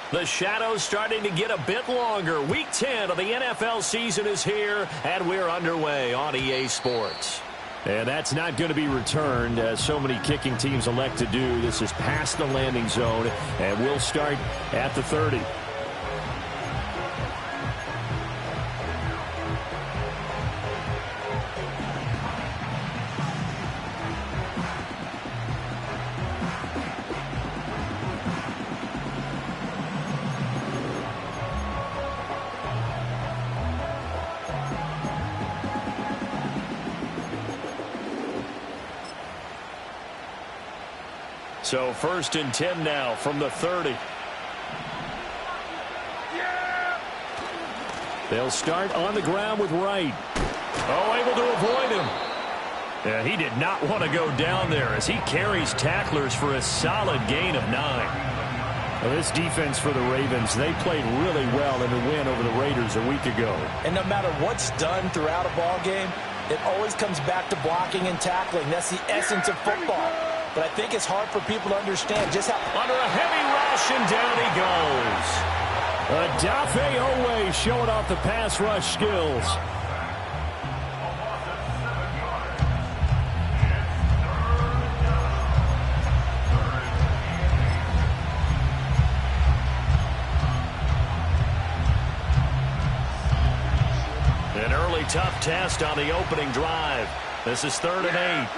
The shadow's starting to get a bit longer. Week 10 of the NFL season is here, and we're underway on EA Sports. And that's not going to be returned, as so many kicking teams elect to do. This is past the landing zone, and we'll start at the 30. So 1st and 10 now from the 30. They'll start on the ground with Wright. Oh, able to avoid him. Yeah, he did not want to go down there as he carries tacklers for a solid gain of 9. Well, this defense for the Ravens, they played really well in the win over the Raiders a week ago. And no matter what's done throughout a ball game, it always comes back to blocking and tackling. That's the essence of football. But I think it's hard for people to understand just how... Under a heavy rush, and down he goes. Odafe Oweh showing off the pass rush skills. An early tough test on the opening drive. This is 3rd and 8.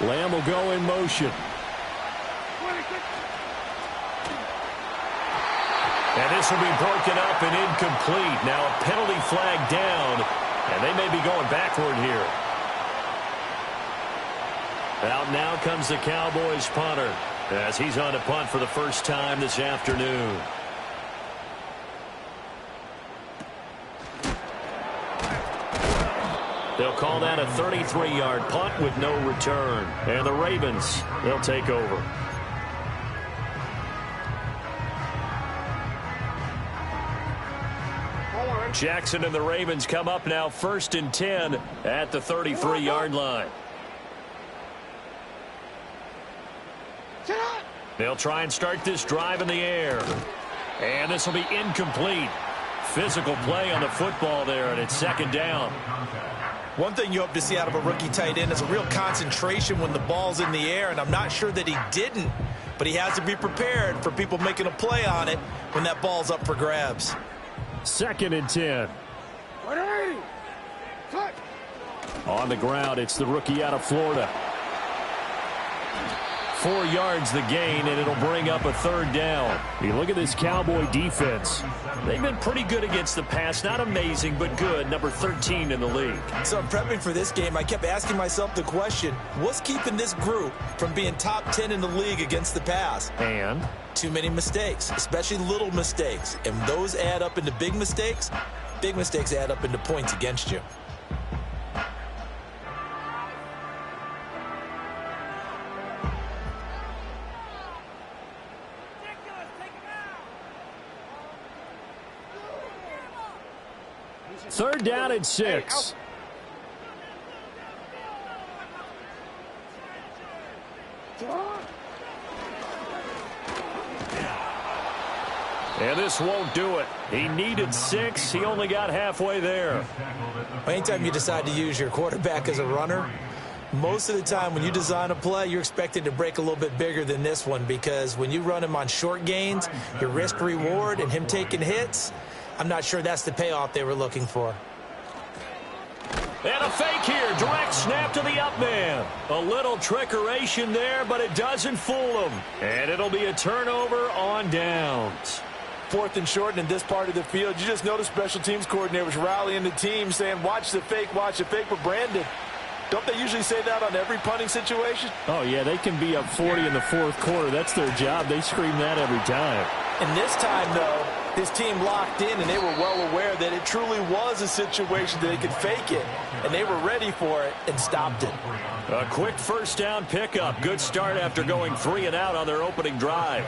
Lamb will go in motion. And this will be broken up and incomplete. Now a penalty flag down, and they may be going backward here. Out now comes the Cowboys punter as he's on to punt for the first time this afternoon. They'll call that a 33-yard punt with no return. And the Ravens, they'll take over. Jackson and the Ravens come up now 1st and 10 at the 33-yard line. They'll try and start this drive in the air. And this will be incomplete. Physical play on the football there, and it's 2nd down. One thing you hope to see out of a rookie tight end is a real concentration when the ball's in the air, and I'm not sure that he didn't, but he has to be prepared for people making a play on it when that ball's up for grabs. 2nd and 10. On the ground, it's the rookie out of Florida. 4 yards the gain, and it'll bring up a 3rd down. You look at this Cowboy defense. They've been pretty good against the pass. Not amazing, but good. Number 13 in the league. So I'm prepping for this game. I kept asking myself the question, what's keeping this group from being top 10 in the league against the pass? And? Too many mistakes, especially little mistakes. And those add up into big mistakes. Big mistakes add up into points against you. Third down and 6. And this won't do it. He needed 6. He only got halfway there. Anytime you decide to use your quarterback as a runner, most of the time when you design a play, you're expected to break a little bit bigger than this one, because when you run him on short gains, your risk reward and him taking hits, I'm not sure that's the payoff they were looking for. And a fake here. Direct snap to the up man. A little trickeration there, but it doesn't fool him. And it'll be a turnover on downs. 4th and short, and in this part of the field, you just notice special teams coordinators rallying the team, saying, watch the fake, but Brandon, don't they usually say that on every punting situation? Oh, yeah, they can be up 40 in the 4th quarter. That's their job. They scream that every time. And this time, though, his team locked in, and they were well aware that it truly was a situation that they could fake it, and they were ready for it and stopped it. A quick first down pickup. Good start after going 3 and out on their opening drive.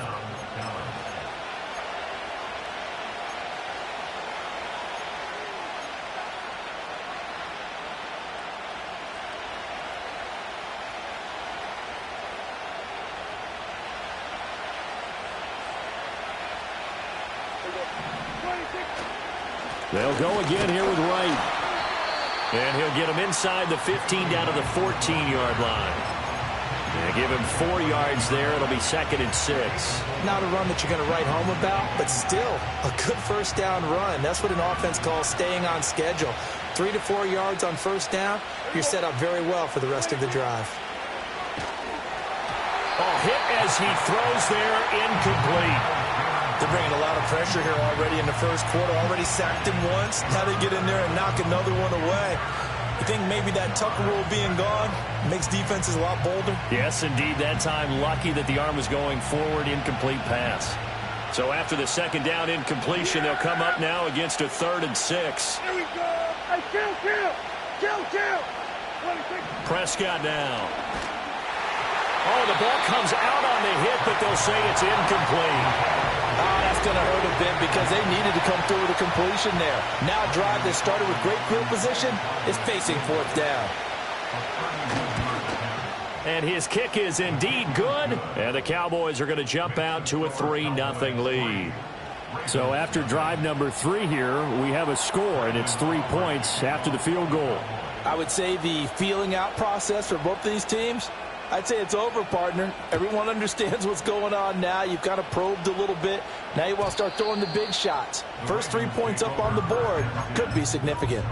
They'll go again here with Wright. And he'll get him inside the 15 down to the 14-yard line. And give him 4 yards there. It'll be 2nd and 6. Not a run that you're going to write home about, but still a good first down run. That's what an offense calls staying on schedule. 3 to 4 yards on first down, you're set up very well for the rest of the drive. Oh, hit as he throws there, incomplete. They're bringing a lot of pressure here already in the first quarter. Already sacked him once. Now they get in there and knock another one away. You think maybe that Tucker rule being gone makes defenses a lot bolder? Yes, indeed. That time, lucky that the arm was going forward, incomplete pass. So after the second down incompletion, they'll come up now against a 3rd and 6. Here we go. Hey, kill. Prescott down. Oh, the ball comes out on the hit, but they'll say it's incomplete. Oh, that's going to hurt a bit because they needed to come through with a completion there. Now a drive that started with great field position is facing 4th down. And his kick is indeed good. And the Cowboys are going to jump out to a 3-0 lead. So after drive number 3 here, we have a score, and it's 3 points after the field goal. I would say the feeling out process for both of these teams, I'd say it's over, partner. Everyone understands what's going on now. You've kind of probed a little bit. Now you want to start throwing the big shots. First 3 points up on the board could be significant.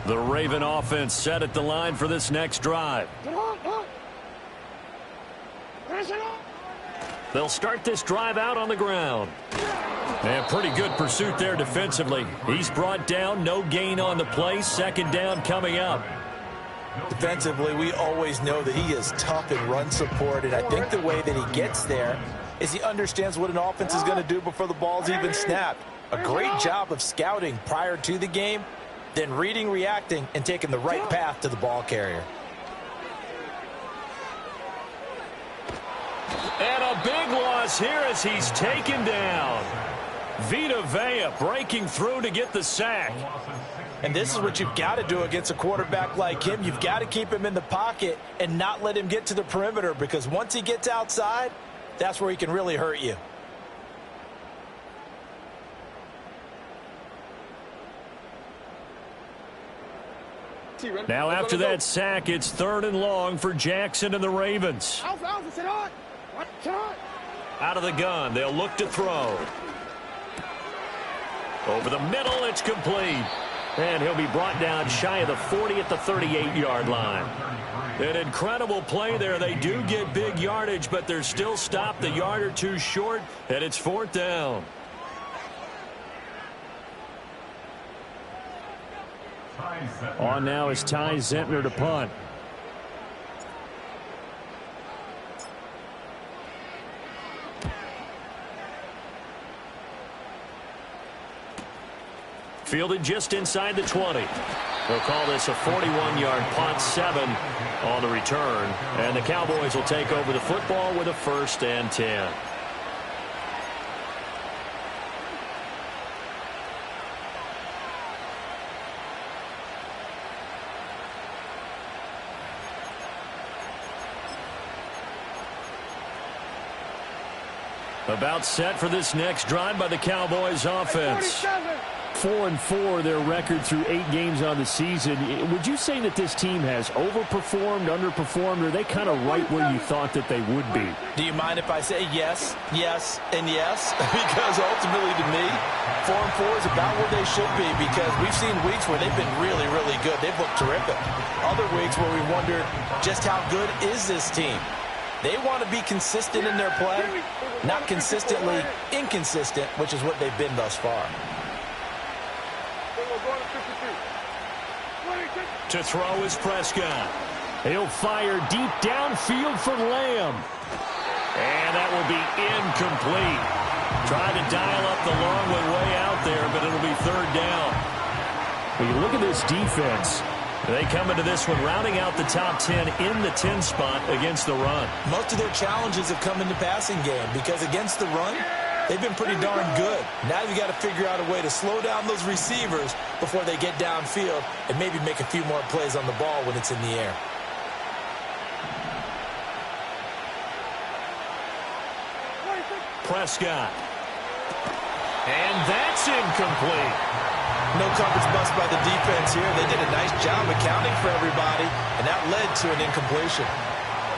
The Raven offense set at the line for this next drive. They'll start this drive out on the ground. And pretty good pursuit there defensively. He's brought down, no gain on the play. 2nd down coming up. Defensively, we always know that he is tough in run support, and I think the way that he gets there is he understands what an offense is going to do before the ball's even snapped. A great job of scouting prior to the game, then reading, reacting, and taking the right path to the ball carrier. And a big loss here as he's taken down. Vita Vea breaking through to get the sack. And this is what you've got to do against a quarterback like him. You've got to keep him in the pocket and not let him get to the perimeter, because once he gets outside, that's where he can really hurt you. Now after that sack, it's 3rd and long for Jackson and the Ravens. Out of the gun, they'll look to throw. Over the middle, it's complete. And he'll be brought down shy of the 40 at the 38-yard line. An incredible play there. They do get big yardage, but they're still stopped a yard or two short, and it's 4th down. On now is Ty Zentner to punt. Fielded just inside the 20. They'll call this a 41-yard punt, 7 on the return. And the Cowboys will take over the football with a 1st and 10. About set for this next drive by the Cowboys offense. 4-4 their record through 8 games on the season. Would you say that this team has overperformed, underperformed, or are they kind of right where you thought that they would be? Do you mind if I say yes, yes, and yes? Because ultimately to me, 4-4 is about where they should be, because we've seen weeks where they've been really, really good. They've looked terrific. Other weeks where we wondered just how good is this team? They want to be consistent in their play, not consistently inconsistent, which is what they've been thus far. To throw is Prescott. He'll fire deep downfield for Lamb. And that will be incomplete. Trying to dial up the long way out there, but it'll be 3rd down. When you look at this defense, they come into this one rounding out the top 10 in the 10 spot against the run. Most of their challenges have come in the passing game, because against the run, they've been pretty darn good. Now you've got to figure out a way to slow down those receivers before they get downfield and maybe make a few more plays on the ball when it's in the air. Prescott. And that's incomplete. No coverage bust by the defense here. They did a nice job accounting for everybody, and that led to an incompletion.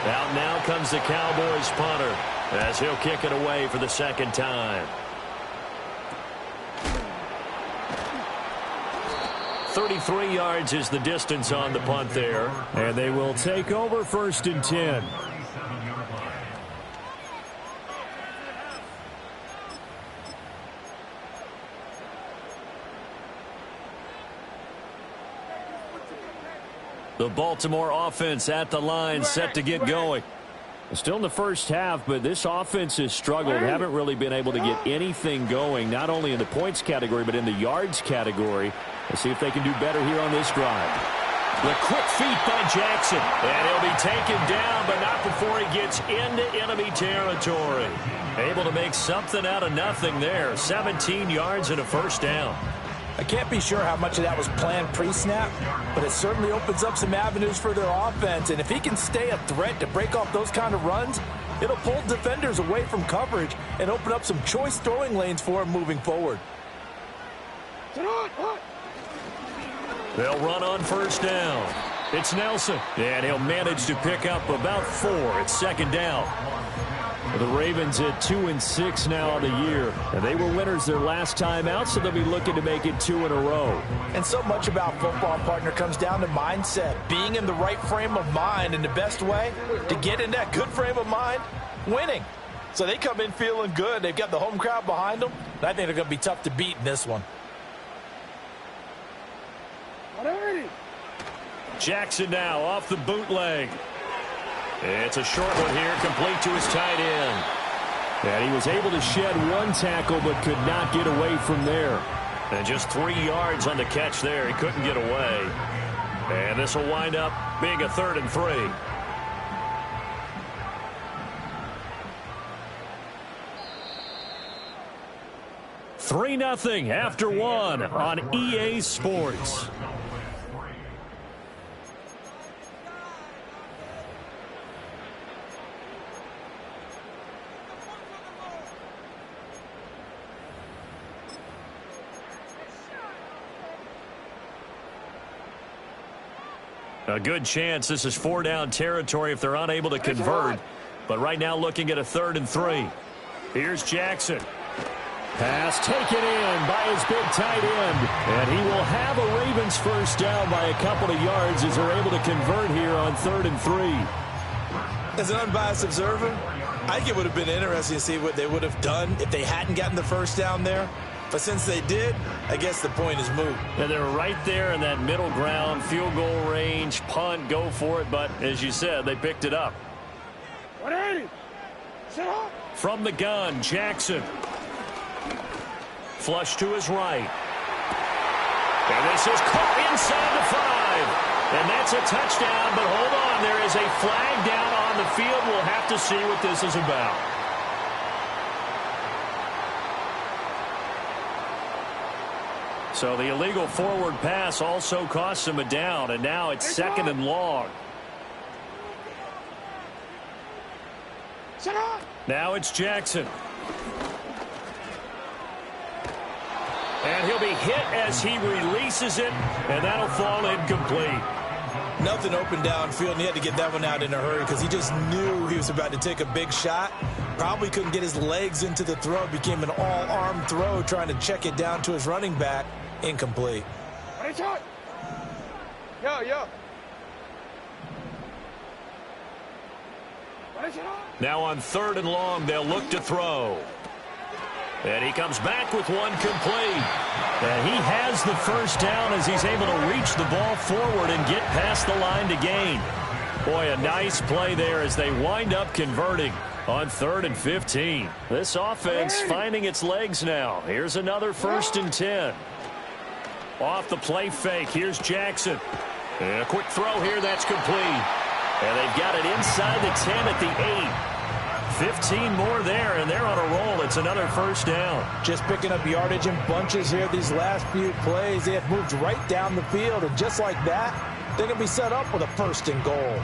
Out now comes the Cowboys punter as he'll kick it away for the second time. 33 yards is the distance on the punt there. And they will take over 1st and 10. The Baltimore offense at the line, set to get going. Still in the first half, but this offense has struggled. Haven't really been able to get anything going, not only in the points category, but in the yards category. Let's see if they can do better here on this drive. The quick feet by Jackson. And he'll be taken down, but not before he gets into enemy territory. Able to make something out of nothing there. 17 yards and a first down. I can't be sure how much of that was planned pre-snap, but it certainly opens up some avenues for their offense. And if he can stay a threat to break off those kind of runs, it'll pull defenders away from coverage and open up some choice throwing lanes for him moving forward. They'll run on first down. It's Nelson, and he'll manage to pick up about 4 at second down. The Ravens at 2-6 now on the year. And they were winners their last time out, so they'll be looking to make it 2 in a row. And so much about football, partner, comes down to mindset. Being in the right frame of mind, and the best way to get in that good frame of mind, winning. So they come in feeling good. They've got the home crowd behind them. And I think they're going to be tough to beat in this one. Jackson now off the bootleg. It's a short one here, complete to his tight end. And he was able to shed one tackle, but could not get away from there. And just 3 yards on the catch there. He couldn't get away. And this will wind up being a 3rd and 3. $3-0 after 1 on EA Sports. A good chance this is 4-down territory if they're unable to convert. But right now looking at a 3rd and 3. Here's Jackson. Pass taken in by his big tight end. And he will have a Ravens first down by a couple of yards as they're able to convert here on 3rd and 3. As an unbiased observer, I think it would have been interesting to see what they would have done if they hadn't gotten the first down there. But since they did, I guess the point is moot. And they're right there in that middle ground, field goal range, punt, go for it. But as you said, they picked it up. 180. From the gun, Jackson. Flush to his right. And this is caught inside the 5. And that's a touchdown, but hold on. There is a flag down on the field. We'll have to see what this is about. So the illegal forward pass also costs him a down, and now it's 2nd and long. Now it's Jackson. And he'll be hit as he releases it, and that'll fall incomplete. Nothing open downfield, and he had to get that one out in a hurry because he just knew he was about to take a big shot. Probably couldn't get his legs into the throw. Became an all-arm throw trying to check it down to his running back. Incomplete. Now on 3rd and long, they'll look to throw. And he comes back with one complete. And he has the first down as he's able to reach the ball forward and get past the line to gain. Boy, a nice play there as they wind up converting on 3rd and 15. This offense finding its legs now. Here's another 1st and 10. Off the play fake, here's Jackson. And a quick throw here, that's complete. And they've got it inside the 10 at the 8. 15 more there, and they're on a roll. It's another first down. Just picking up yardage in bunches here these last few plays. They have moved right down the field, and just like that, they're going to be set up with a 1st and goal.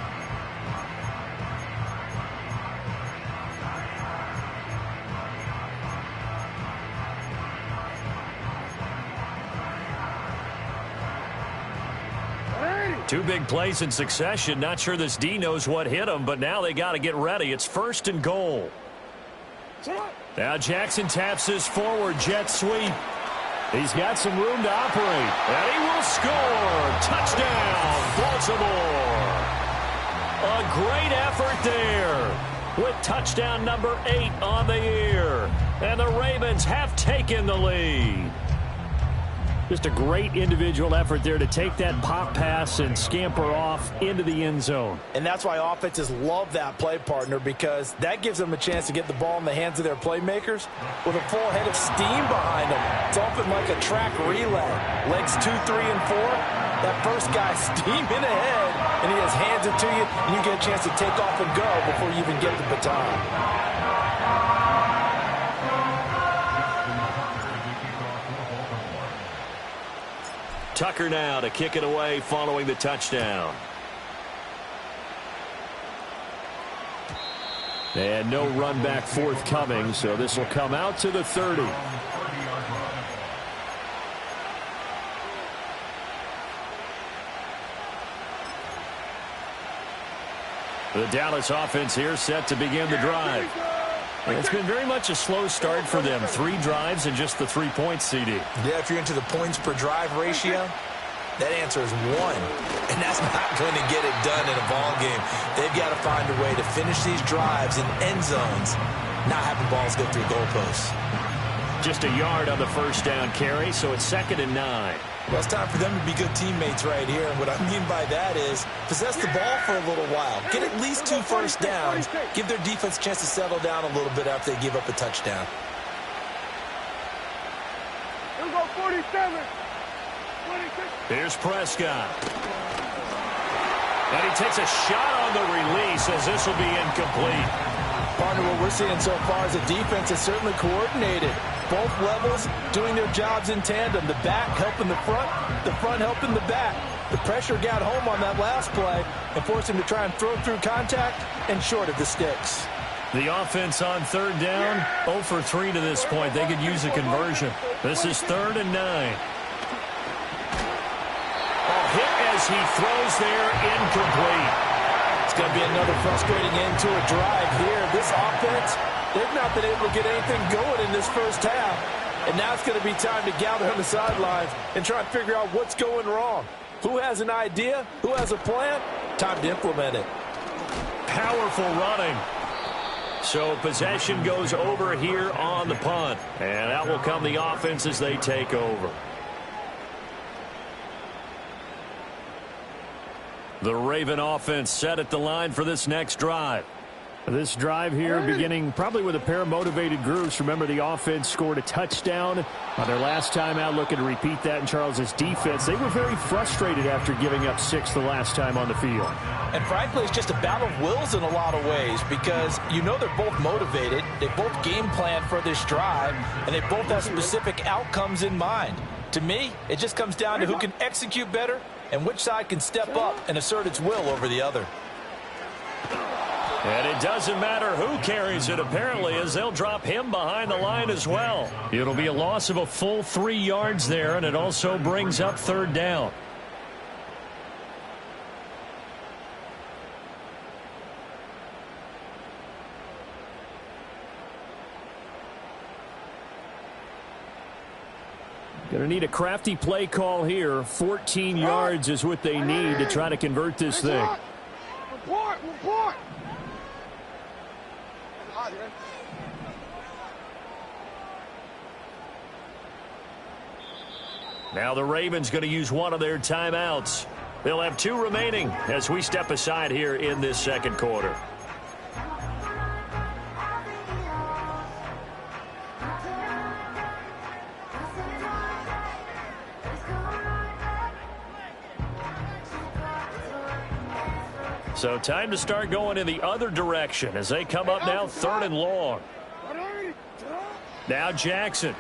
Two big plays in succession. Not sure this D knows what hit him, but now they got to get ready. It's 1st and goal. Now Jackson taps this forward jet sweep. He's got some room to operate, and he will score. Touchdown, Baltimore. A great effort there with touchdown number 8 on the year. And the Ravens have taken the lead. Just a great individual effort there to take that pop pass and scamper off into the end zone. And that's why offenses love that play, partner, because that gives them a chance to get the ball in the hands of their playmakers with a full head of steam behind them. It's often like a track relay. Legs 2, 3, and 4. That first guy steaming ahead, and he just hands it to you, and you get a chance to take off and go before you even get the baton. Tucker now to kick it away following the touchdown. And no run back forthcoming, so this will come out to the 30. The Dallas offense here set to begin the drive. It's been very much a slow start for them. 3 drives and just the 3 points, CD. Yeah, if you're into the points per drive ratio, that answer is 1. And that's not going to get it done in a ball game. They've got to find a way to finish these drives in end zones, not having balls go through goalposts. Just a yard on the first down carry, so it's 2nd and 9. Well, it's time for them to be good teammates right here. And what I mean by that is possess the ball for a little while. Get at least 2 first downs. Give their defense a chance to settle down a little bit after they give up a touchdown. We'll go 47. 26. Here's Prescott. And he takes a shot on the release as this will be incomplete. Partner, what we're seeing so far is a defense is certainly coordinated. Both levels doing their jobs in tandem. The back helping the front helping the back. The pressure got home on that last play and forced him to try and throw through contact and short of the sticks. The offense on 3rd down, 0 for 3 to this point. They could use a conversion. This is 3rd and 9. Hit as he throws there, incomplete. It's going to be another frustrating end to a drive here. This offense, they've not been able to get anything going in this first half. And now it's going to be time to gather on the sidelines and try and figure out what's going wrong. Who has an idea? Who has a plan? Time to implement it. Powerful running. So possession goes over here on the punt. And out will come the offense as they take over. The Raven offense set at the line for this next drive. This drive here beginning probably with a pair of motivated groups. Remember, the offense scored a touchdown on their last time out. Looking to repeat that in Charles's defense. They were very frustrated after giving up 6 the last time on the field. And frankly, it's just a battle of wills in a lot of ways because you know they're both motivated. They both game plan for this drive, and they both have specific outcomes in mind. To me, it just comes down to who can execute better and which side can step up and assert its will over the other. And it doesn't matter who carries it, apparently, as they'll drop him behind the line as well. It'll be a loss of a full 3 yards there, and it also brings up 3rd down. Going to need a crafty play call here. 14 yards is what they need to try to convert this thing. Report. Now the Ravens going to use one of their timeouts. They'll have 2 remaining as we step aside here in this 2nd quarter. So time to start going in the other direction as they come up now 3rd and long. Now Jackson.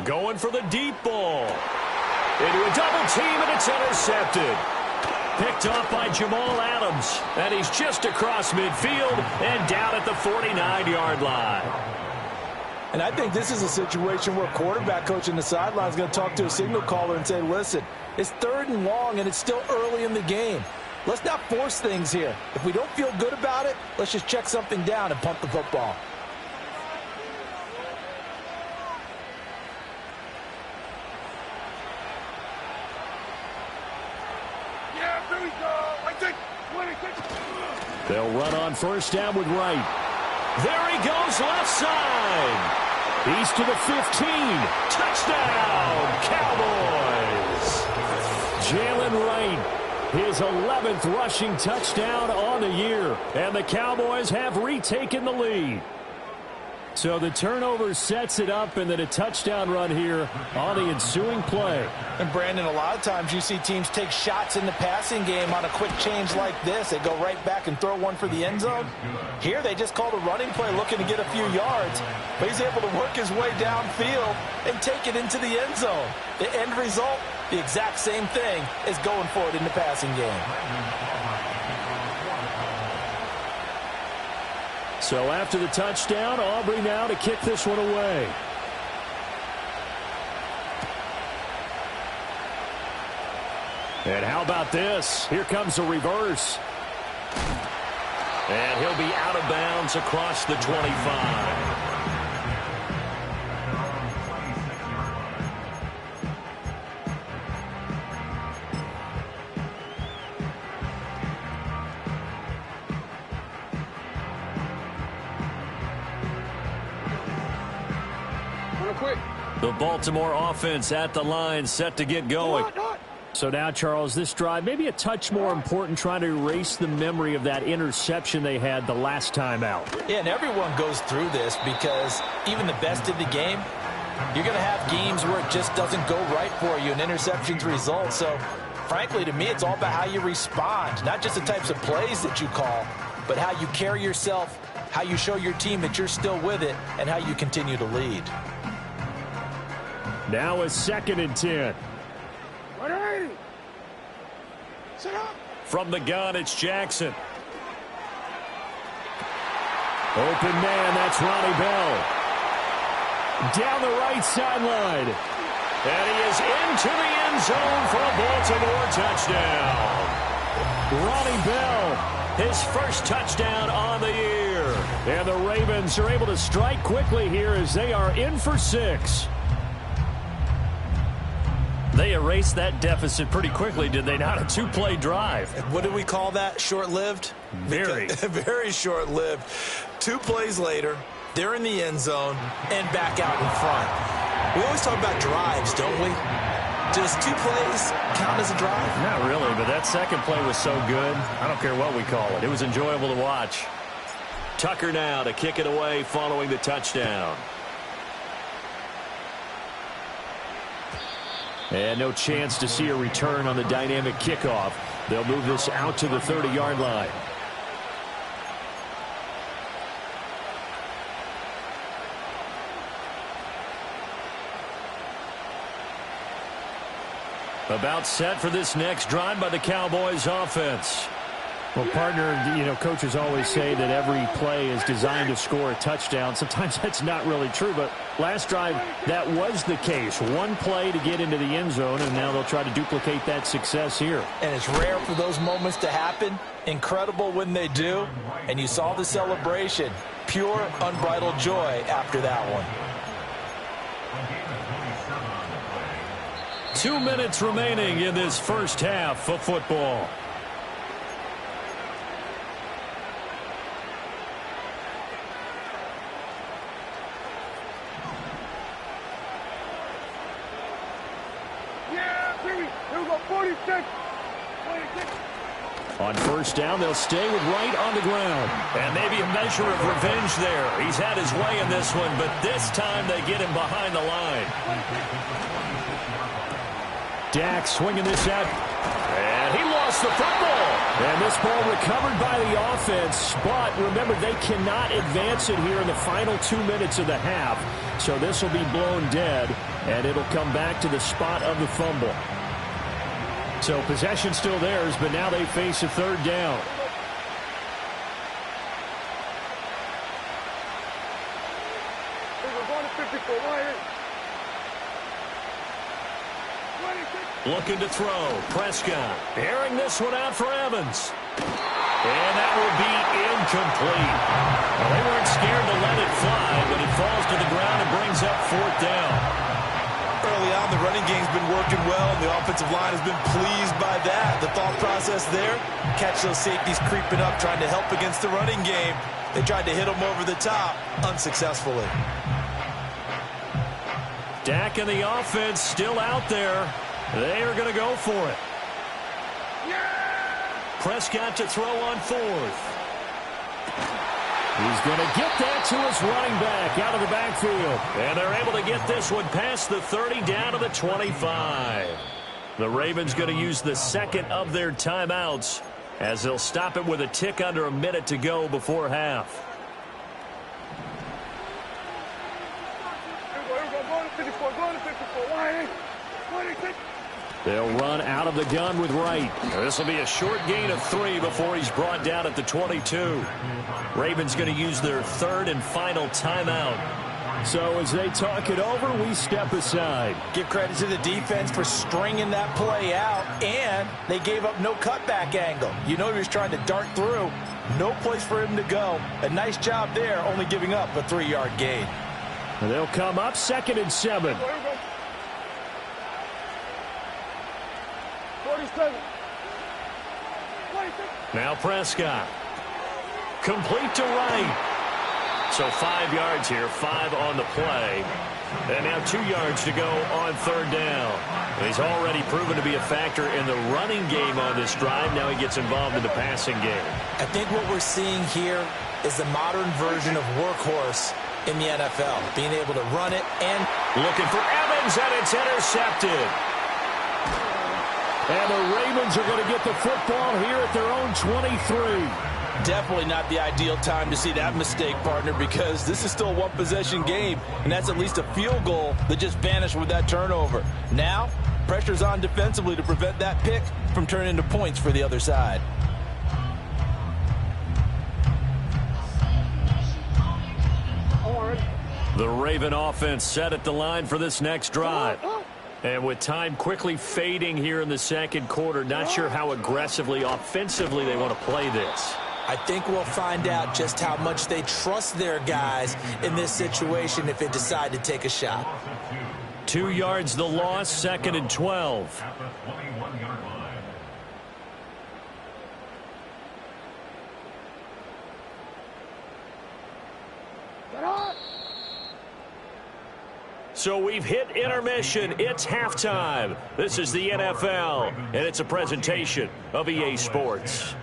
Going for the deep ball. Into a double team, and it's intercepted. Picked off by Jamal Adams. And he's just across midfield and down at the 49-yard line. And I think this is a situation where quarterback coach in the sideline is going to talk to a signal caller and say, listen, it's 3rd and long and it's still early in the game. Let's not force things here. If we don't feel good about it, let's just check something down and punt the football. Yeah, here we go. I think 26. They'll run on 1st down with Wright. There he goes, left side. He's to the 15. Touchdown, Cowboys. Jalen Wright, his 11th rushing touchdown on the year. And the Cowboys have retaken the lead. So the turnover sets it up, and then a touchdown run here on the ensuing play. And, Brandon, a lot of times you see teams take shots in the passing game on a quick change like this. They go right back and throw one for the end zone. Here they just called a running play looking to get a few yards, but he's able to work his way downfield and take it into the end zone. The end result, the exact same thing as going for it in the passing game. So after the touchdown, Aubrey now to kick this one away. And how about this? Here comes a reverse. And he'll be out of bounds across the 25. The Baltimore offense at the line, set to get going. So now, Charles, this drive maybe a touch more important, trying to erase the memory of that interception they had the last time out. Yeah, and everyone goes through this because even the best in the game, you're going to have games where it just doesn't go right for you and interceptions result. So, frankly, to me, it's all about how you respond, not just the types of plays that you call, but how you carry yourself, how you show your team that you're still with it, and how you continue to lead. Now a 2nd and 10. 180. Sit up. From the gun, it's Jackson. Open man, that's Ronnie Bell. Down the right sideline. And he is into the end zone for a Baltimore touchdown. Ronnie Bell, his first touchdown on the year. And the Ravens are able to strike quickly here as they are in for 6. They erased that deficit pretty quickly, did they not? A 2-play drive. What do we call that? Short-lived? Very. Very short-lived. 2 plays later, they're in the end zone and back out in front. We always talk about drives, don't we? Does 2 plays count as a drive? Not really, but that second play was so good. I don't care what we call it. It was enjoyable to watch. Tucker now to kick it away following the touchdown. And no chance to see a return on the dynamic kickoff. They'll move this out to the 30-yard line. About set for this next drive by the Cowboys offense. Well, partner, you know, coaches always say that every play is designed to score a touchdown. Sometimes that's not really true, but last drive, that was the case. 1 play to get into the end zone, and now they'll try to duplicate that success here. And it's rare for those moments to happen. Incredible when they do. And you saw the celebration. Pure, unbridled joy after that one. 2 minutes remaining in this first half of football. On 1st down, they'll stay with Wright on the ground. And maybe a measure of revenge there. He's had his way in this one, but this time they get him behind the line. Dak swinging this out. And he lost the football. And this ball recovered by the offense. But remember, they cannot advance it here in the final 2 minutes of the half. So this will be blown dead, and it'll come back to the spot of the fumble. So possession still theirs, but now they face a 3rd down. We're going to Looking to throw. Prescott airing this one out for Evans. And that will be incomplete. Well, they weren't scared to let it fly, but it falls to the ground and brings up 4th down. Early on, the running game's been working well, and the offensive line has been pleased by that. The thought process there, catch those safeties creeping up, trying to help against the running game. They tried to hit them over the top, unsuccessfully. Dak and the offense still out there. They are going to go for it. Prescott to throw on 4th. He's going to get that to his running back out of the backfield. And they're able to get this one past the 30 down to the 25. The Ravens going to use the second of their timeouts as they'll stop it with a tick under a minute to go before half. They'll run out of the gun with Wright. This will be a short gain of 3 before he's brought down at the 22. Ravens going to use their 3rd and final timeout. So as they talk it over, we step aside. Give credit to the defense for stringing that play out, and they gave up no cutback angle. You know he was trying to dart through. No place for him to go. A nice job there, only giving up a 3-yard gain. And they'll come up 2nd and 7. 47. Now Prescott. Complete to Wright. So 5 yards here, 5 on the play. And now 2 yards to go on 3rd down. And he's already proven to be a factor in the running game on this drive. Now he gets involved in the passing game. I think what we're seeing here is the modern version of workhorse in the NFL. Being able to run it and looking for Evans, and it's intercepted. And the Ravens are going to get the football here at their own 23. Definitely not the ideal time to see that mistake, partner, because this is still a one-possession game, and that's at least a field goal that just vanished with that turnover. Now, pressure's on defensively to prevent that pick from turning into points for the other side. The Raven offense set at the line for this next drive. And with time quickly fading here in the second quarter, not sure how aggressively, offensively they want to play this. I think we'll find out just how much they trust their guys in this situation if they decide to take a shot. 2 yards the loss, 2nd and 12. So we've hit intermission. It's halftime. This is the NFL, and it's a presentation of EA Sports.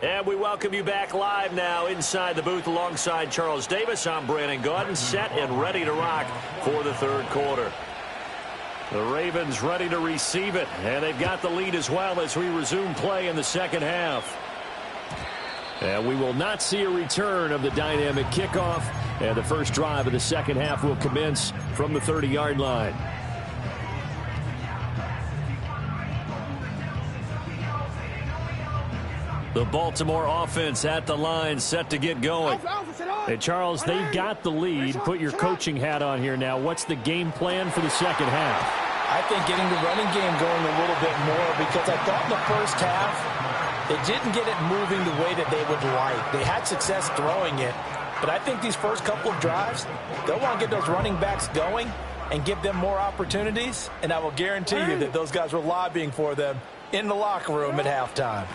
And we welcome you back live now inside the booth alongside Charles Davis. I'm Brandon Gaudin, set and ready to rock for the third quarter. The Ravens ready to receive it, and they've got the lead as well as we resume play in the second half. And we will not see a return of the dynamic kickoff, and the first drive of the second half will commence from the 30-yard line. The Baltimore offense at the line, set to get going. Hey, Charles, they've got the lead. Put your coaching hat on here now. What's the game plan for the second half? I think getting the running game going a little bit more, because I thought in the first half they didn't get it moving the way that they would like. They had success throwing it, but I think these first couple of drives, they'll want to get those running backs going and give them more opportunities, and I will guarantee you that those guys were lobbying for them in the locker room at halftime.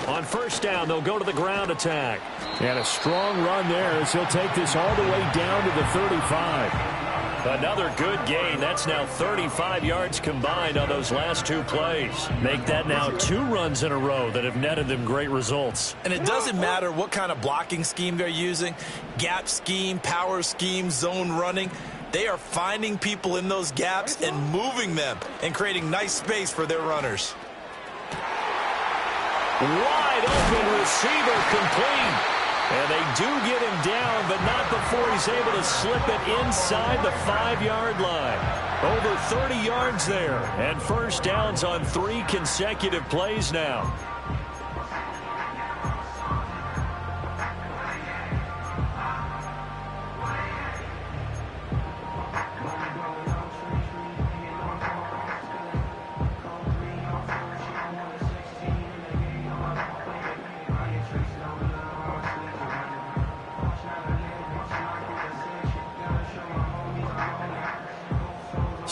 On first down, they'll go to the ground attack. And a strong run there as he'll take this all the way down to the 35. Another good gain. That's now 35 yards combined on those last two plays. Make that now 2 runs in a row that have netted them great results. And it doesn't matter what kind of blocking scheme they're using, gap scheme, power scheme, zone running. They are finding people in those gaps and moving them and creating nice space for their runners. Wide open receiver, complete. And they do get him down, but not before he's able to slip it inside the 5-yard line. Over 30 yards there, and first downs on 3 consecutive plays now.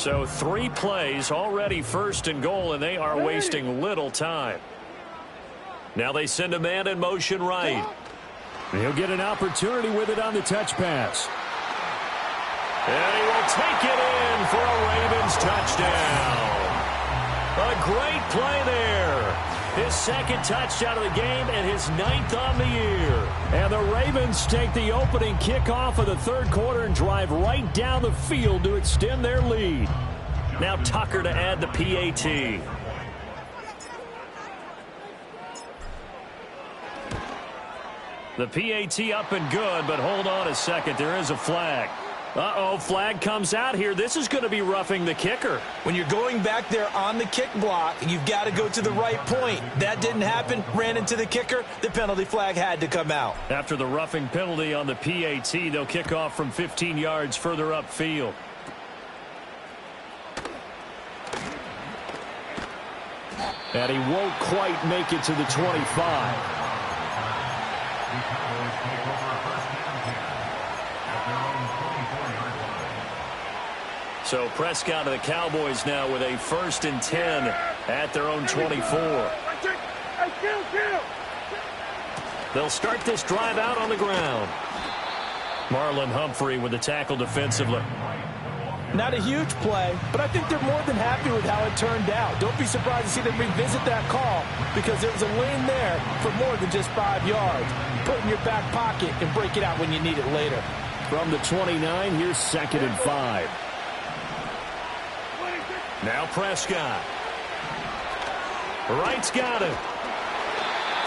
So 3 plays already, 1st and goal, and they are wasting little time. Now they send a man in motion right. He'll get an opportunity with it on the touch pass. And he will take it in for a Ravens touchdown. A great play there. His 2nd touchdown of the game and his 9th on the year. And the Ravens take the opening kickoff of the 3rd quarter and drive right down the field to extend their lead. Now Tucker to add the PAT. The PAT up and good, but hold on a second. There is a flag. Uh-oh, flag comes out here. This is going to be roughing the kicker. When you're going back there on the kick block, you've got to go to the right point. That didn't happen. Ran into the kicker. The penalty flag had to come out. After the roughing penalty on the PAT, they'll kick off from 15 yards further upfield. And he won't quite make it to the 25. So Prescott of the Cowboys now with a 1st and 10 at their own 24. They'll start this drive out on the ground. Marlon Humphrey with the tackle defensively. Not a huge play, but I think they're more than happy with how it turned out. Don't be surprised to see them revisit that call because there was a lane there for more than just 5 yards. Put it in your back pocket and break it out when you need it later. From the 29, here's 2nd and 5. Now Prescott. Wright's got it.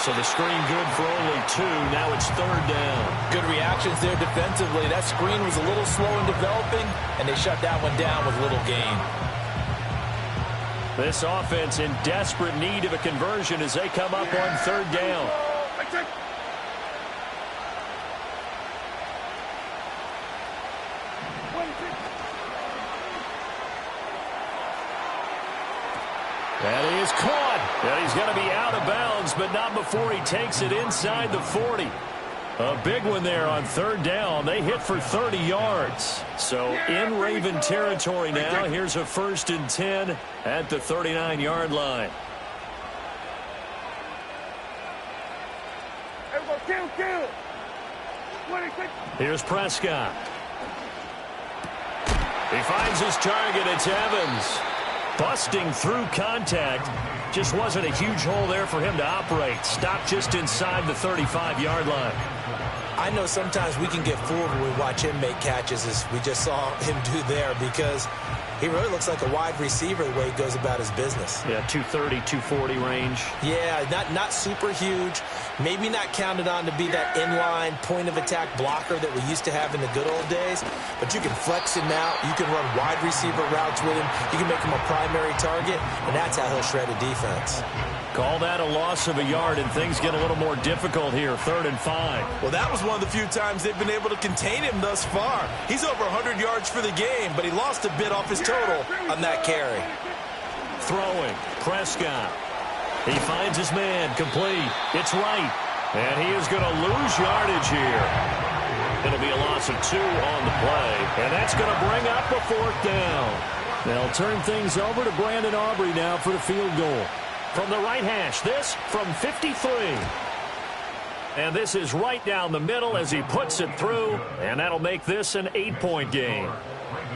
So the screen good for only 2. Now it's 3rd down. Good reactions there defensively. That screen was a little slow in developing, and they shut that one down with little gain. This offense in desperate need of a conversion as they come up on 3rd down. That is caught. And he's going to be out of bounds, but not before he takes it inside the 40. A big one there on 3rd down. They hit for 30 yards. So in Raven territory now. Here's a 1st and 10 at the 39-yard line. Here's Prescott. He finds his target. It's Evans. Busting through contact. Just wasn't a huge hole there for him to operate. Stopped just inside the 35-yard line. I know sometimes we can get fooled when we watch him make catches, as we just saw him do there, because he really looks like a wide receiver the way he goes about his business. Yeah, 230, 240 range. Yeah, not super huge. Maybe not counted on to be that inline point-of-attack blocker that we used to have in the good old days. But you can flex him out. You can run wide receiver routes with him. You can make him a primary target, and that's how he'll shred a defense. Call that a loss of a yard, and things get a little more difficult here. 3rd and 5. Well, that was one of the few times they've been able to contain him thus far. He's over 100 yards for the game, but he lost a bit off his total on that carry. Throwing. Prescott. He finds his man. Complete. It's Wright. And he is going to lose yardage here. It'll be a loss of 2 on the play. And that's going to bring up a 4th down. They'll turn things over to Brandon Aubrey now for the field goal. From the right hash, this from 53. And this is right down the middle as he puts it through, and that'll make this an 8-point game.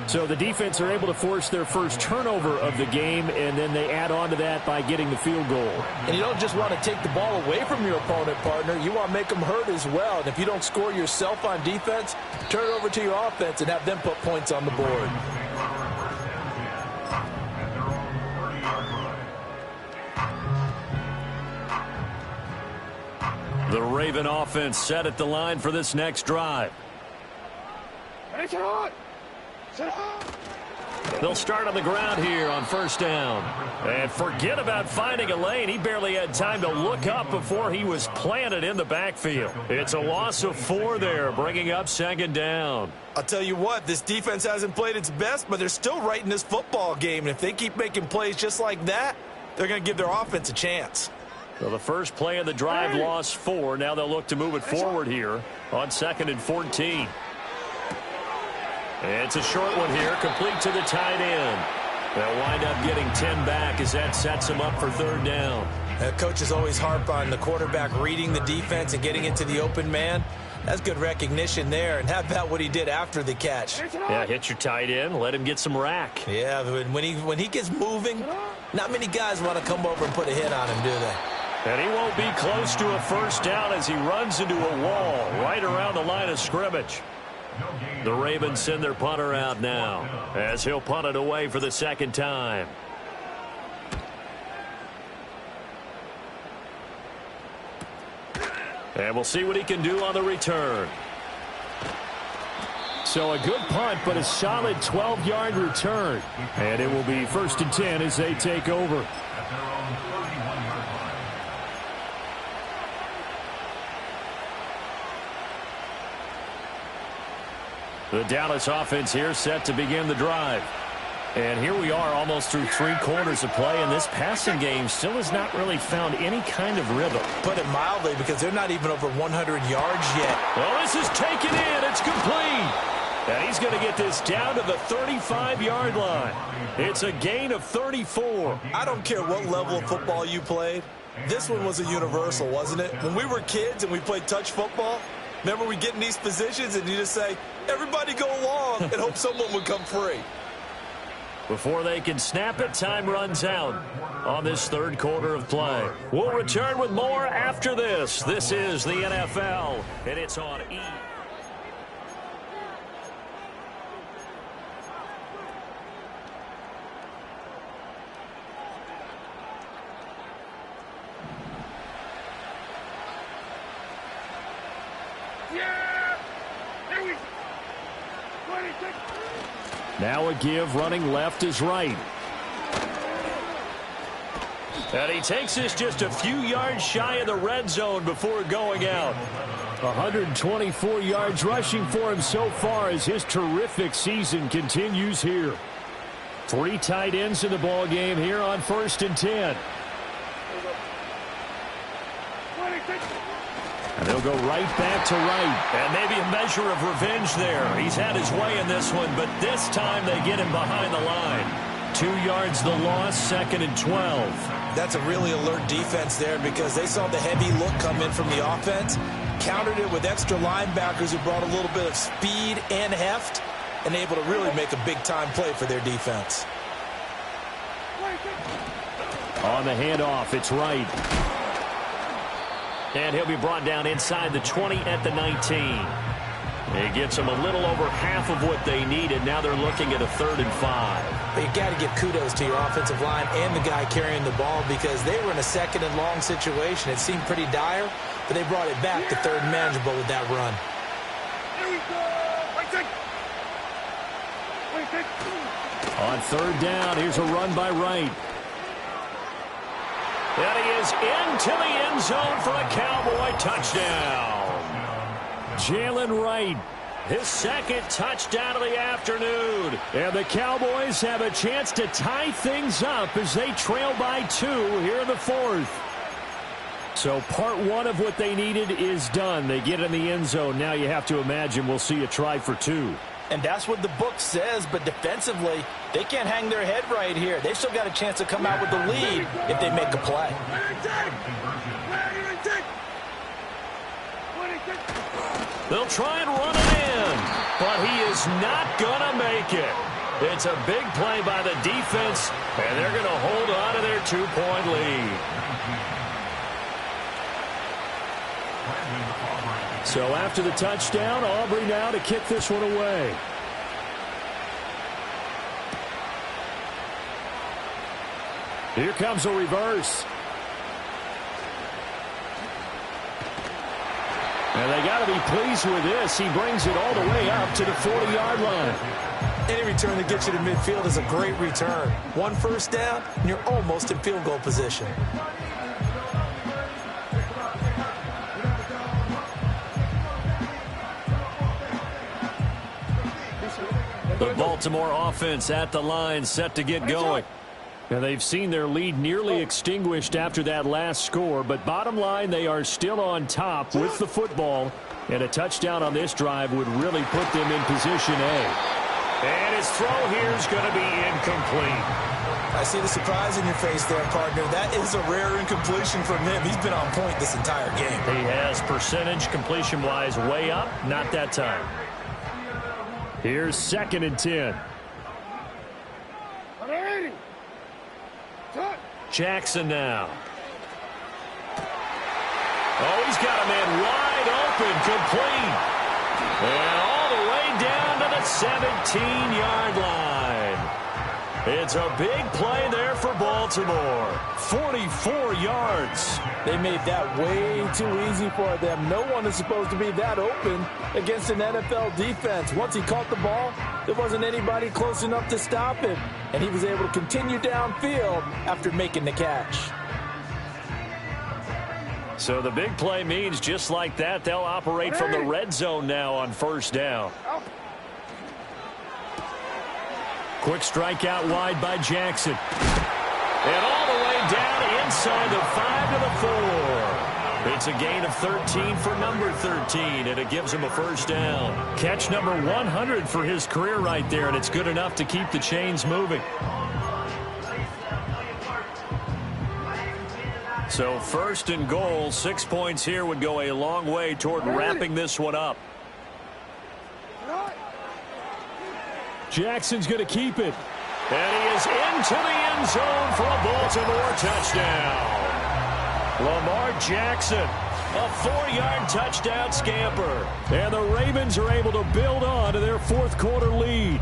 So the defense are able to force their first turnover of the game, and then they add on to that by getting the field goal. And you don't just want to take the ball away from your opponent, partner. You want to make them hurt as well. And if you don't score yourself on defense, turn it over to your offense and have them put points on the board. The Raven offense set at the line for this next drive. They'll start on the ground here on 1st down. And forget about finding a lane. He barely had time to look up before he was planted in the backfield. It's a loss of 4 there, bringing up 2nd down. I'll tell you what, this defense hasn't played its best, but they're still right in this football game. And if they keep making plays just like that, they're going to give their offense a chance. So the first play of the drive lost 4. Now they'll look to move it forward here on 2nd and 14. It's a short one here, complete to the tight end. They'll wind up getting 10 back as that sets them up for third down. Coaches always harp on the quarterback reading the defense and getting into the open man. That's good recognition there. And how about what he did after the catch? Yeah, hit your tight end, let him get some rack. Yeah, when he gets moving, not many guys want to come over and put a hit on him, do they? And he won't be close to a first down as he runs into a wall right around the line of scrimmage. The Ravens send their punter out now as he'll punt it away for the second time. And we'll see what he can do on the return. So a good punt, but a solid 12-yard return. And it will be 1st and 10 as they take over. The Dallas offense here set to begin the drive. And here we are almost through 3 quarters of play, and this passing game still has not really found any kind of rhythm. Put it mildly, because they're not even over 100 yards yet. Well, this is taken in. It's complete. And he's going to get this down to the 35-yard line. It's a gain of 34. I don't care what level of football you played. This one was a universal, wasn't it? When we were kids and we played touch football, remember we get in these positions and you just say, everybody go along, and hope someone would come free. Before they can snap it, time runs out on this third quarter of play. We'll return with more after this. This is the NFL, and it's on E! Yeah! Here we go! 26! Now a give, running left is right. And he takes this just a few yards shy of the red zone before going out. 124 yards rushing for him so far as his terrific season continues here. 3 tight ends in the ball game here on 1st and 10. 26! And they'll go right back to right. And maybe a measure of revenge there. He's had his way in this one, but this time they get him behind the line. 2 yards the loss, 2nd and 12. That's a really alert defense there, because they saw the heavy look come in from the offense, countered it with extra linebackers who brought a little bit of speed and heft, and able to really make a big-time play for their defense. On the handoff, it's right. And he'll be brought down inside the 20 at the 19. It gets them a little over half of what they needed. Now they're looking at a 3rd and 5. You got to give kudos to your offensive line and the guy carrying the ball, because they were in a 2nd and long situation. It seemed pretty dire, but they brought it back to 3rd and manageable with that run. Here we go! 26! On 3rd down, here's a run by Wright. And he is into the end zone for a Cowboy touchdown. Jalen Wright, His 2nd touchdown of the afternoon. and the Cowboys have a chance to tie things up as they trail by 2 here in the 4th. So part 1 of what they needed is done. They get in the end zone. Now you have to imagine we'll see a try for 2. And that's what the book says, but defensively, they can't hang their head right here. They've still got a chance to come out with the lead if they make a play. They'll try and run it in, but he is not going to make it. It's a big play by the defense, and they're going to hold on to their 2-point lead. So after the touchdown, Aubrey now to kick this one away. Here comes a reverse. And they got to be pleased with this. He brings it all the way up to the 40-yard line. Any return that gets you to midfield is a great return. 1 first down, and you're almost in field goal position. The Baltimore offense at the line, set to get going. And they've seen their lead nearly extinguished after that last score. But bottom line, they are still on top with the football. And a touchdown on this drive would really put them in position A. And his throw here is going to be incomplete. I see the surprise in your face there, partner. That is a rare incompletion from him. He's been on point this entire game. He has percentage completion-wise way up, not that time. Here's 2nd and 10. Jackson now. Oh, he's got a man wide open, complete. And all the way down to the 17-yard line. It's a big play there for Baltimore. 44 yards. They made that way too easy for them. No one is supposed to be that open against an NFL defense. Once he caught the ball, there wasn't anybody close enough to stop him. And he was able to continue downfield after making the catch. So the big play means just like that, they'll operate from the red zone now on 1st down. Quick strike out wide by Jackson. And all the way down inside the 5 to the 4. It's a gain of 13 for number 13, and it gives him a 1st down. Catch number 100 for his career right there, and it's good enough to keep the chains moving. So 1st and goal, 6 points here would go a long way toward wrapping this one up. Jackson's going to keep it. And he is into the end zone for a Baltimore touchdown. Lamar Jackson, a 4-yard touchdown scamper. And the Ravens are able to build on to their 4th quarter lead.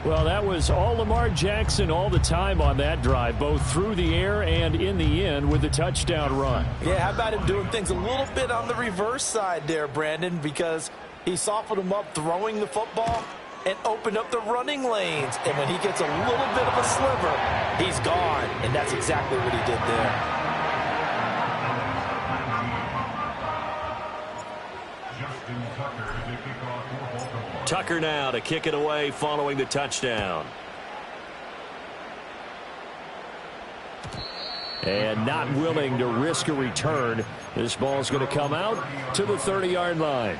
Well, that was all Lamar Jackson all the time on that drive, both through the air and in the end with the touchdown run. Yeah, how about him doing things a little bit on the reverse side there, Brandon, because he softened him up throwing the football and opened up the running lanes. And when he gets a little bit of a sliver, he's gone. And that's exactly what he did there. Tucker now to kick it away following the touchdown. And not willing to risk a return. This ball's going to come out to the 30-yard line.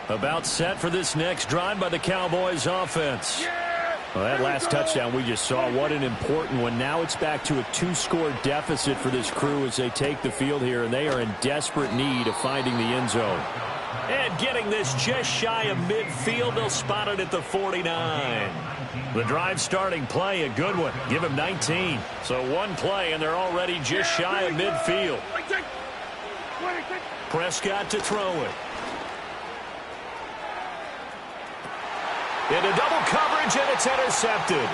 About set for this next drive by the Cowboys offense. Well, that last touchdown we just saw, what an important one. Now it's back to a 2-score deficit for this crew as they take the field here, and they are in desperate need of finding the end zone. And getting this just shy of midfield, they'll spot it at the 49. The drive starting play, a good one. Give him 19. So one play, and they're already just shy of midfield. Prescott to throw it. Into double coverage, and it's intercepted.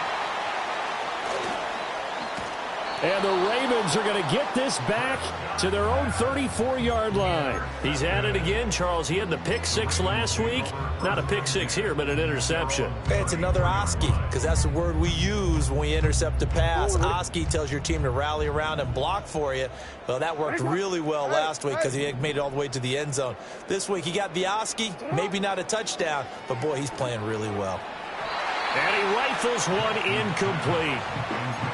And the Ravens are going to get this back to their own 34-yard line. He's at it again, Charles. He had the pick 6 last week. Not a pick 6 here, but an interception. Hey, it's another Oski, because that's the word we use when we intercept a pass. Oski tells your team to rally around and block for you. Well, that worked really well last week because he made it all the way to the end zone. This week, he got the Oski, maybe not a touchdown, but, boy, he's playing really well. And he rifles one incomplete.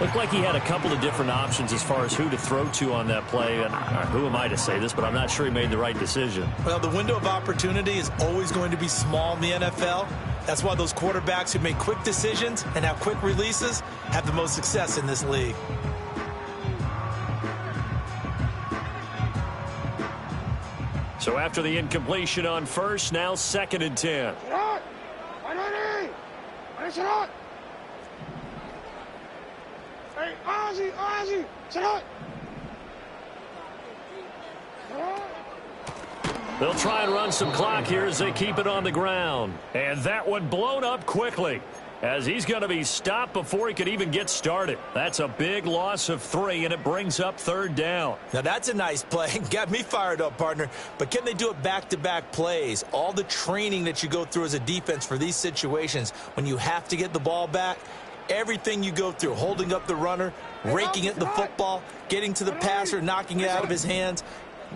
Looked like he had a couple of different options as far as who to throw to on that play. And who am I to say this, but I'm not sure he made the right decision. Well, the window of opportunity is always going to be small in the NFL. That's why those quarterbacks who make quick decisions and have quick releases have the most success in this league. So after the incompletion on 1st, now 2nd and 10. Hey, Ozzie, sit up. They'll try and run some clock here as they keep it on the ground. And that one blown up quickly as he's going to be stopped before he could even get started. That's a big loss of 3, and it brings up 3rd down. Now, that's a nice play. Got me fired up, partner. But can they do it back-to-back plays? All the training that you go through as a defense for these situations, when you have to get the ball back, everything you go through, holding up the runner, raking at the football, getting to the passer, knocking it out of his hands,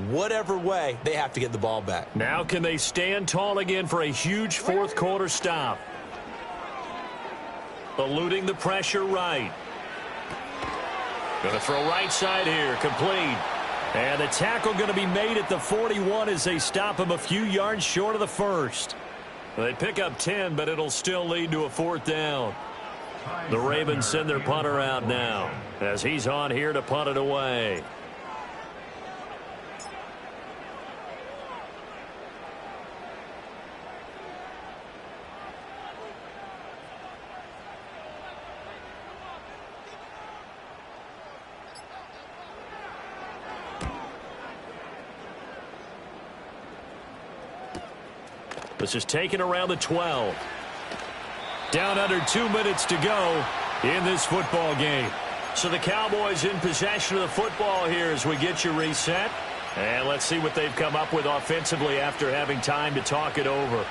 whatever way, they have to get the ball back. Now can they stand tall again for a huge 4th quarter stop? Eluding the pressure right. Going to throw right side here, complete. And the tackle going to be made at the 41 as they stop him a few yards short of the first. They pick up 10, but it'll still lead to a 4th down. The Ravens send their punter out now as he's on here to punt it away. This is taken around the 12. Down under 2 minutes to go in this football game. So the Cowboys in possession of the football here as we get you reset. And let's see what they've come up with offensively after having time to talk it over.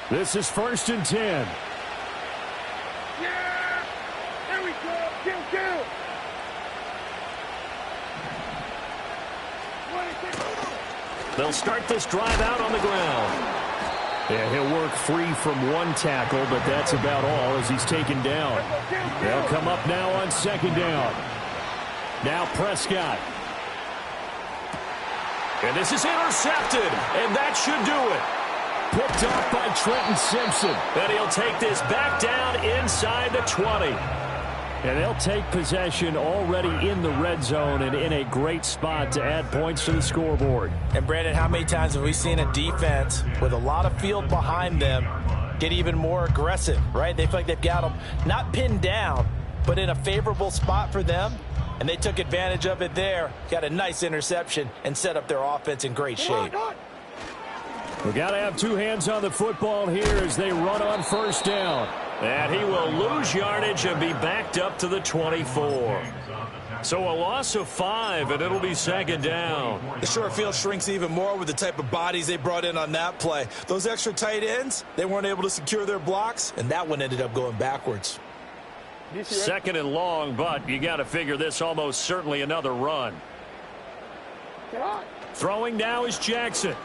This is 1st and 10. Yeah! There we go! Kill! They'll start this drive out on the ground. Yeah, he'll work free from one tackle, but that's about all as he's taken down. They'll come up now on 2nd down. Now Prescott. And this is intercepted, and that should do it. Picked off by Trenton Simpson. And he'll take this back down inside the 20. And they'll take possession already in the red zone and in a great spot to add points to the scoreboard. And, Brandon, how many times have we seen a defense with a lot of field behind them get even more aggressive, right? They feel like they've got them not pinned down, but in a favorable spot for them, and they took advantage of it there, got a nice interception, and set up their offense in great shape. We got to have 2 hands on the football here as they run on 1st down. And he will lose yardage and be backed up to the 24. So a loss of 5, and it'll be 2nd down. The short field shrinks even more with the type of bodies they brought in on that play. Those extra tight ends, they weren't able to secure their blocks, and that one ended up going backwards. 2nd and long, but you got to figure this almost certainly another run. Throwing now is Jackson.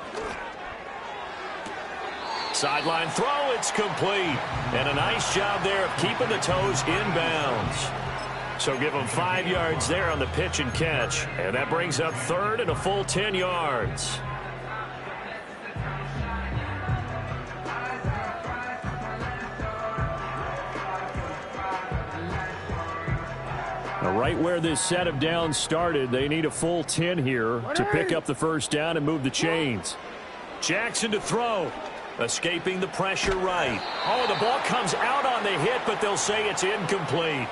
Sideline throw, it's complete. And a nice job there of keeping the toes inbounds. So give them 5 yards there on the pitch and catch. And that brings up 3rd and a full 10 yards. Now, right where this set of downs started, they need a full 10 here to pick up the 1st down and move the chains. Jackson to throw. Escaping the pressure right. Oh, the ball comes out on the hit, but they'll say it's incomplete.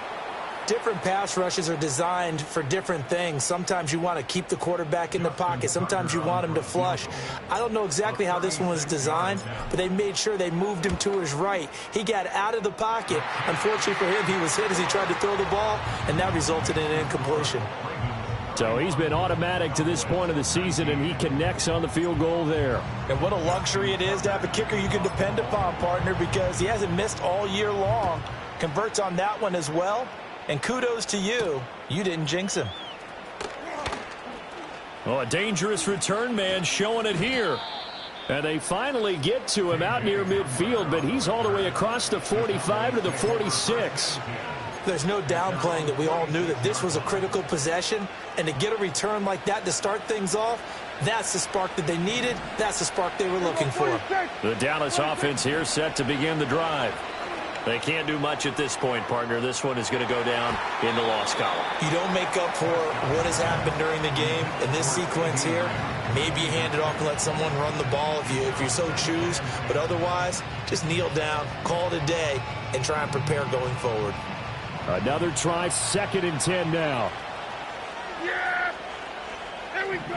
Different pass rushes are designed for different things. Sometimes you want to keep the quarterback in the pocket. Sometimes you want him to flush. I don't know exactly how this one was designed, but they made sure they moved him to his right. He got out of the pocket. Unfortunately for him, he was hit as he tried to throw the ball, and that resulted in an incompletion. So he's been automatic to this point of the season, and he connects on the field goal there. And what a luxury it is to have a kicker you can depend upon, partner, because he hasn't missed all year long. Converts on that one as well. And kudos to you. You didn't jinx him. Oh, a dangerous return man showing it here. And they finally get to him out near midfield, but he's all the way across the 45 to the 46. There's no downplaying that we all knew that this was a critical possession, and to get a return like that to start things off, that's the spark that they needed. That's the spark they were looking for. The Dallas offense here set to begin the drive. They can't do much at this point, partner. This one is going to go down in the loss column. You don't make up for what has happened during the game in this sequence here. Maybe you hand it off and let someone run the ball if you so choose. But otherwise, just kneel down, call it a day, and try and prepare going forward. Another try, 2nd and 10 now. Yeah! There we go!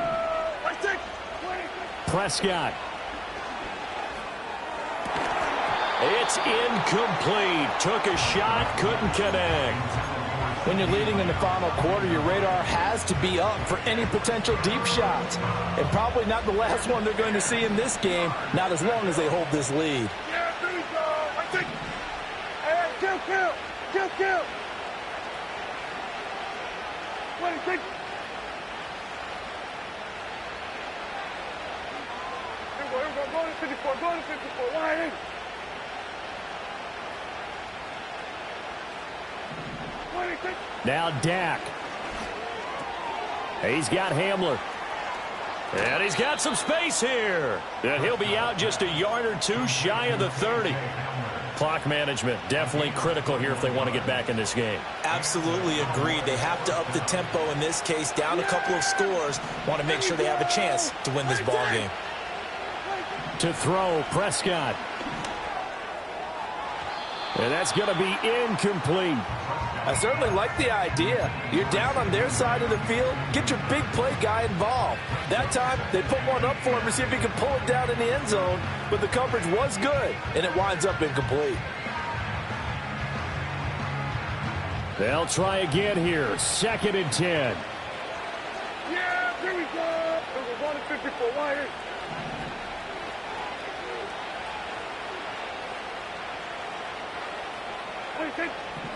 I think 20. Prescott. It's incomplete. Took a shot, couldn't connect. When you're leading in the final quarter, your radar has to be up for any potential deep shots. And probably not the last one they're going to see in this game, not as long as they hold this lead. Yeah, there we go! I think. Hey, kill! 20. Here we go. Go to 54. Wide in. Now Dak. He's got Hamler. And he's got some space here. And he'll be out just a yard or two shy of the 30. Clock management definitely critical here if they want to get back in this game. Absolutely agreed. They have to up the tempo in this case, down a couple of scores. Want to make sure they have a chance to win this ball game. To throw, Prescott. And that's going to be incomplete. I certainly like the idea. You're down on their side of the field. Get your big play guy involved. That time, they put one up for him to see if he can pull it down in the end zone. But the coverage was good, and it winds up incomplete. They'll try again here. 2nd and 10. Yeah, here we go. Over 154 wires.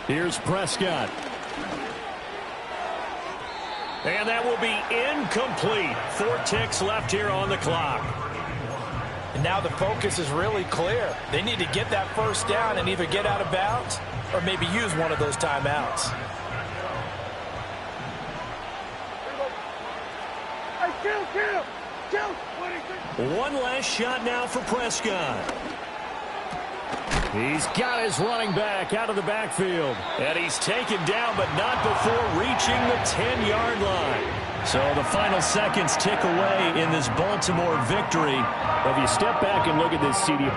Here's Prescott. And that will be incomplete. 4 ticks left here on the clock. And now the focus is really clear. They need to get that first down and either get out of bounds or maybe use one of those timeouts. One last shot now for Prescott. He's got his running back out of the backfield. And he's taken down, but not before reaching the 10-yard line. So the final seconds tick away in this Baltimore victory. If you step back and look at this, CD,